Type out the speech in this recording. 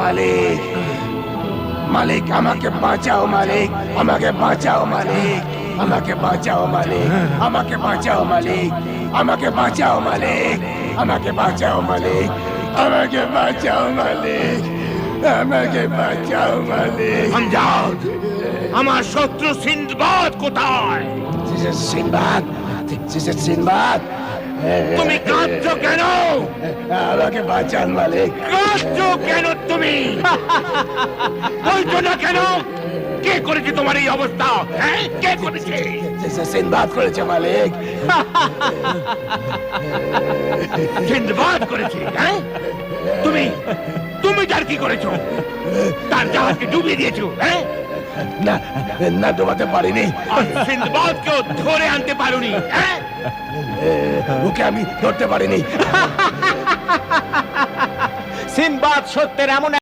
মালিক মালিক আমাকে বাঁচাও মালিক, আমাকে বাঁচাও মালিক, আমাকে বাঁচাও মালিক, আমাকে বাঁচাও মালিক, আমাকে বাঁচাও মালিক, আমাকে বাঁচাও মালিক, আমাকে বাঁচাও মালিক, আমাকে বাঁচাও মালিক। আমজাদ, আমার শত্রু সিন্দবাদ কোথায়? সিনবাদ, সিনবাদ, তুমি কাঁদছো কেন? আমাকে বাঁচান মালিক। কাঁদছো কেন তুমি? বলছো না কেন? কে করেছে তোমার এই অবস্থা? হ্যাঁ, কে করেছে? সিনবাদ করেছে মালিক। সিন্দবাদ করেছে? হ্যাঁ, তুমি তুমি তার কি করেছো? তার জাহাজকে ডুবিয়ে দিয়েছো? হ্যাঁ, না না, ডোবাতে পারিনি। আর সিন্দবাদকেও ধরে আনতে পারোনি? হ্যাঁ, ওকে আমি ধরতে পারিনি। সিনবাদ সত্যের এমন